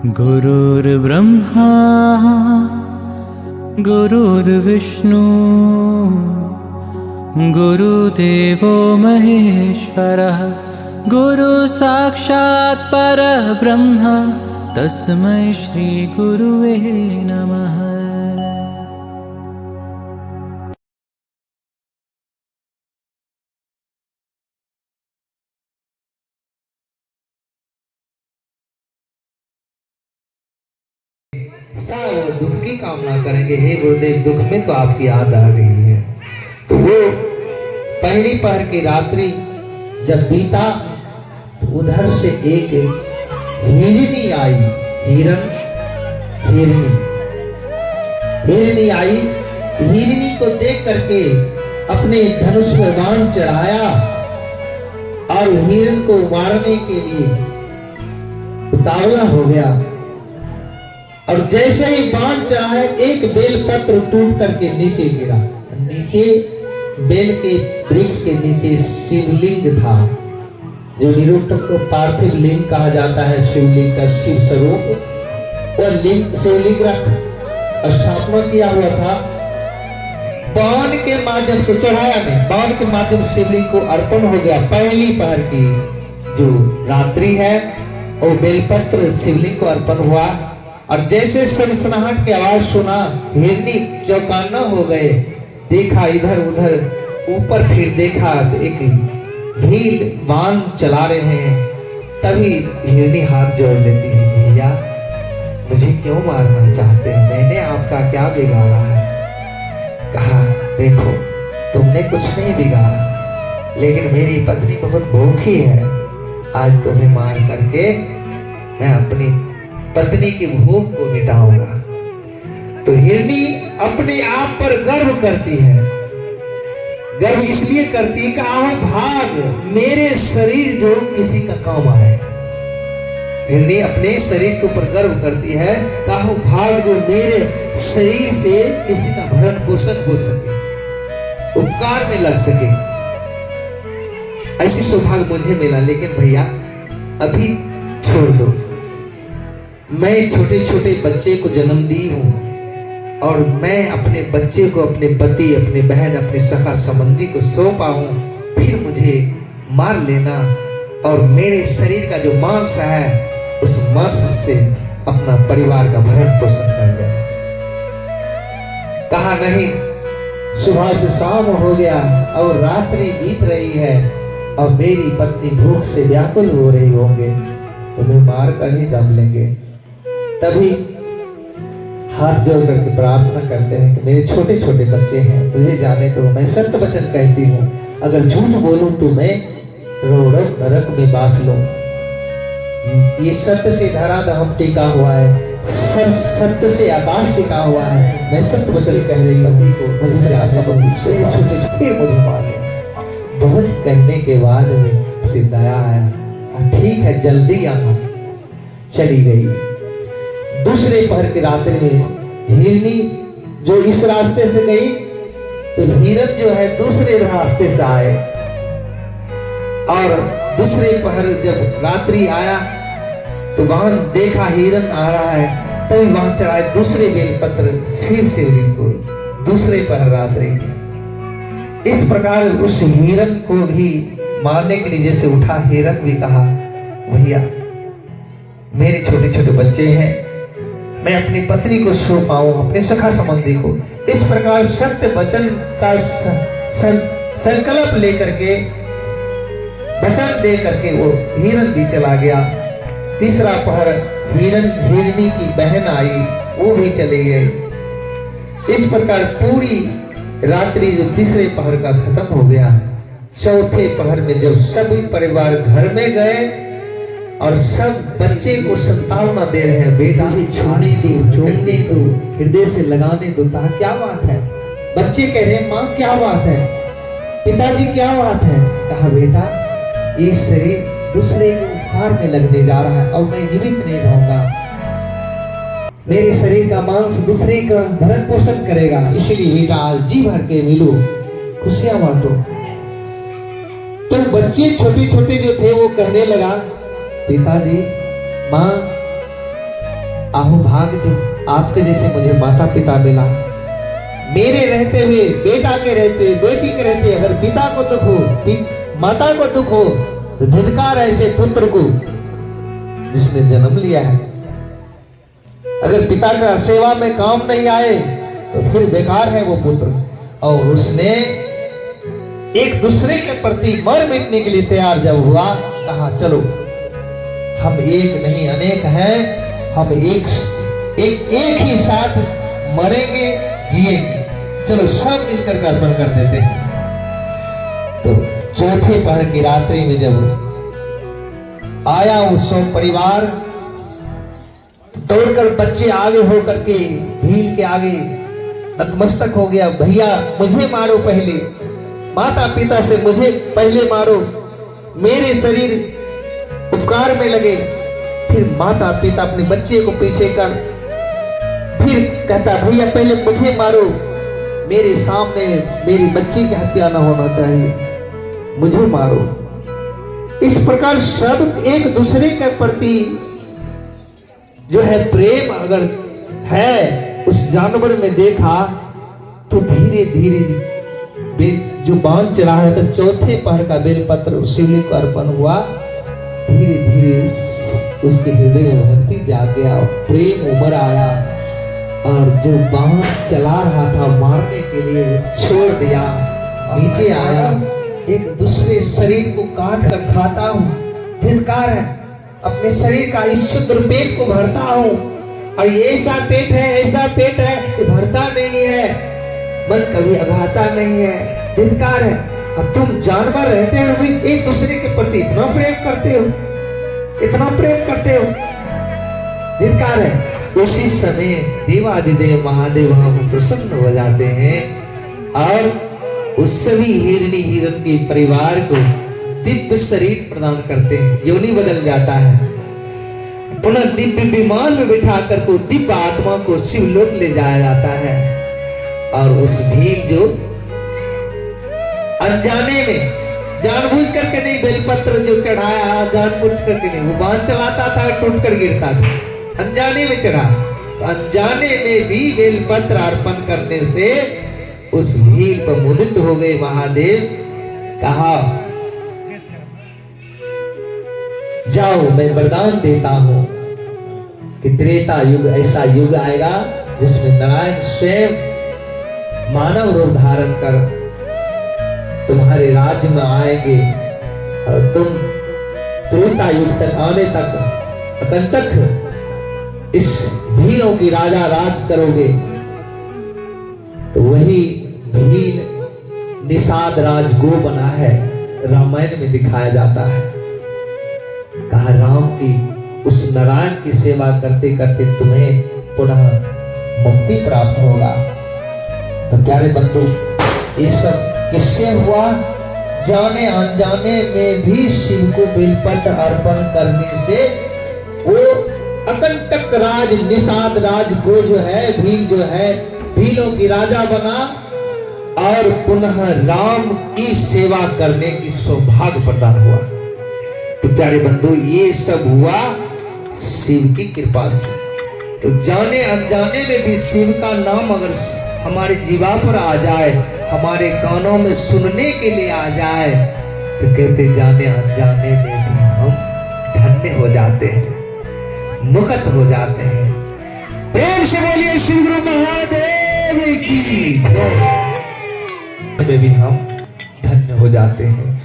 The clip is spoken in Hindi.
गुरुर्ब्रह्मा गुरुर्विष्णु गुरुदेवो महेश्वरः गुरु साक्षात् परब्रह्म तस्मै श्री गुरुवे नमः। सब दुख की कामना करेंगे, हे गुरुदेव दुख में तो आपकी याद आ रही है। तो वो पहली पहर की रात्रि जब बीता तो उधर से एक हिरनी आई, हिरनी आई। हिरनी को देख करके अपने धनुष पर बाण चढ़ाया और हिरण को मारने के लिए उतावला हो गया। और जैसे ही बाण चढ़ाया एक बेलपत्र टूट करके नीचे गिरा। नीचे बेल के वृक्ष के नीचे शिवलिंग था, जो निरुक्त को पार्थिव लिंग कहा जाता है। शिवलिंग का शिव स्वरूप और लिंग शिवलिंग रख स्थापना किया हुआ था। बाण के माध्यम से चढ़ाया नहीं, बाण के माध्यम से शिवलिंग को अर्पण हो गया। पहली पहर की जो रात्रि है वो बेलपत्र शिवलिंग को अर्पण हुआ। और जैसे सनसनाहट की आवाज सुना, हिरनी चौकान्ना हो गए। देखा इधर उधर, ऊपर फिर देखा तो एक भील बाण चला रहे हैं। तभी हिरनी हाथ जोड़ लेती है, भैया मुझे क्यों मारना चाहते हैं, मैंने आपका क्या बिगाड़ा है। कहा देखो तुमने कुछ नहीं बिगाड़ा, लेकिन मेरी पत्नी बहुत भूखी है, आज तुम्हें मार करके मैं अपनी पत्नी की भूख को मिटाऊंगा। तो हिरनी अपने आप पर गर्व करती है। गर्व इसलिए करती है कि आओ भाग, मेरे शरीर जो किसी का काम आए। हिरनी अपने शरीर के ऊपर गर्व करती है, कहो भाग जो मेरे शरीर से किसी का भरण पोषण हो सके, उपकार में लग सके। ऐसी सौभाग्य मुझे मिला, लेकिन भैया अभी छोड़ दो। मैं छोटे छोटे बच्चे को जन्म दी हूं और मैं अपने बच्चे को अपने पति, अपने बहन, अपने सखा संबंधी को सौंपा हूं, फिर मुझे मार लेना और मेरे शरीर का जो मांस है उस मांस से अपना परिवार का भरण पोषण कर लेना। कहा नहीं, सुबह से शाम हो गया और रात्रि बीत रही है और मेरी पत्नी भूख से व्याकुल हो रही होंगे, तुम्हें मार कर ही दम लेंगे। तभी हाथ जोड़ करके प्रार्थना करते हैं कि मेरे छोटे छोटे बच्चे हैं, मुझे जाने दो, मैं सत्य वचन कहती हूँ, अगर झूठ बोलूं तो मैं रोड़क नरक में बास लूं। ये सत्य से धरा दहम टिका हुआ है, सत्य से आकाश टिका हुआ है। मैं सत्य वचन कह रही पति को मुझे छोटे छोटे मुझे मारे। बहुत कहने के बाद उसे दया आया, ठीक है जल्दी आना। चली गई। दूसरे पहर की रात्रि में हिरनी जो इस रास्ते से गई तो हिरण जो है दूसरे रास्ते से आए। और दूसरे पहर जब रात्रि आया तो वहां देखा हिरण आ रहा है, तभी वहां चढ़ाए दूसरे बेलपत्र फिर शिवलिंग को। दूसरे पहर रात्रि इस प्रकार उस हिरण को भी मारने के लिए जैसे उठा, हिरण भी कहा भैया मेरे छोटे छोटे बच्चे हैं, मैं अपनी पत्नी को सौंपाऊं, अपने सखा संबंधी को। इस प्रकार सत्य वचन का संकल्प लेकर के, वचन दे करके वो हिरण भी चला गया। तीसरा पहर हिरनी की बहन आई, वो भी चली गई। इस प्रकार पूरी रात्रि जो तीसरे पहर का खत्म हो गया। चौथे पहर में जब सभी परिवार घर में गए और सब बच्चे को संतावना दे रहे हैं, बेटा छूने को, चूमने को, हृदय से लगाने दो। कहा क्या बात है? बच्चे कह रहे हैं माँ क्या बात है, पिताजी क्या बात है? कहा बेटा ये शरीर दूसरे के उपकार में लगने जा रहा है और मैं जीवित नहीं रहूंगा। मेरे शरीर का मांस दूसरे का भरण पोषण करेगा, इसलिए बेटा आज जी भर के मिलो, खुशियां बांटो। तो बच्चे छोटे छोटे जो थे वो कहने लगा पिताजी माँ आहो भाग जो आपके जैसे मुझे माता पिता मिला। मेरे रहते हुए, बेटा के रहते हुए, बेटी के रहते हुए अगर पिता को दुख हो, माता को दुख हो, तो धिक्कार है ऐसे पुत्र को जिसने जन्म लिया है। अगर पिता का सेवा में काम नहीं आए तो फिर बेकार है वो पुत्र। और उसने एक दूसरे के प्रति मर मिटने के लिए तैयार जब हुआ, कहा चलो हम एक नहीं अनेक हैं, हम एक ही साथ मरेंगे जिएंगे, चलो सब मिलकर का अर्पण कर देते हैं। तो चौथे पहर की रात्रि में जब आया वो सब परिवार, दौड़कर बच्चे आगे होकर के भील के आगे नतमस्तक हो गया, भैया मुझे मारो पहले, माता पिता से मुझे पहले मारो, मेरे शरीर उपकार में लगे। फिर माता पिता अपने बच्चे को पीछे कर फिर कहता भैया पहले मुझे मारो, मेरे सामने मेरी बच्ची की हत्या न होना चाहिए, मुझे मारो। इस प्रकार सब एक दूसरे के प्रति जो है प्रेम अगर है उस जानवर में देखा, तो धीरे धीरे जो बांध चढ़ा है, तो चौथे पहर का बेलपत्र शिवलिंग को अर्पण हुआ। धीरे धीरे उसके हृदय में भक्ति जाग गया और प्रेम उमड़ आया, और जो बांध चला रहा था मारने के लिए छोड़ दिया, नीचे आया। एक दूसरे शरीर को काट कर खाता हूँ, धिक्कार है, अपने शरीर का इस शुद्र पेट को भरता हूँ, और ये ऐसा पेट है, ऐसा पेट है, ये भरता नहीं है, मन कभी अघाता नहीं है, धिक्कार है। और तुम जानवर रहते हुए भी एक दूसरे के प्रति इतना प्रेम करते हो, इतना प्रेम करते हो, धिक्कार है। उसी समय देवादिदेव महादेव वहां प्रसन्न हो जाते हैं और उस सभी हिरणी हिरण के परिवार को दिव्य शरीर प्रदान करते हैं, योनि बदल जाता है। पुनः दिव्य विमान में बिठा कर को दिव्य आत्मा को शिवलोक ले जाया जाता है। और उस भील जो अनजाने में जानबूझ करके नहीं, बेलपत्र जो चढ़ाया जानबूझ करके नहीं, वो बांध चलाता था, टूट कर गिरता था, अनजाने में चढ़ा। तो अनजाने में भी बेलपत्र अर्पण करने से उस भील पर मुदित हो गए महादेव। कहा जाओ मैं वरदान देता हूं कि त्रेता युग ऐसा युग आएगा जिसमें नारायण स्वयं मानव रूप धारण कर तुम्हारे राज्य में आएंगे, और तुम त्रेता युग तक आने तक अकंटक इस भीलों की राजा राज करोगे। तो वही भील निषाद राज गो बना है, रामायण में दिखाया जाता है। कहा राम की उस नारायण की सेवा करते करते तुम्हें पुनः मुक्ति प्राप्त होगा। तो प्यारे बंधु, ये सब किससे हुआ? जाने अनजाने में भी शिव को बेलपत्र अर्पण करने से वो अकंटक राज निषाद राज को जो है भील जो है भीलों की राजा बना, और पुनः राम की सेवा करने की सौभाग्य प्रदान हुआ। तो प्यारे बंधु, ये सब हुआ शिव की कृपा से। तो जाने अनजाने में भी शिव का नाम अगर हमारे जीवा पर आ जाए, हमारे कानों में सुनने के लिए आ जाए, तो कहते जाने अनजाने में भी हम धन्य हो जाते हैं, मुक्त हो जाते हैं। प्रेम से बोलिए श्री गुरु महादेव की, में भी हम धन्य हो जाते हैं।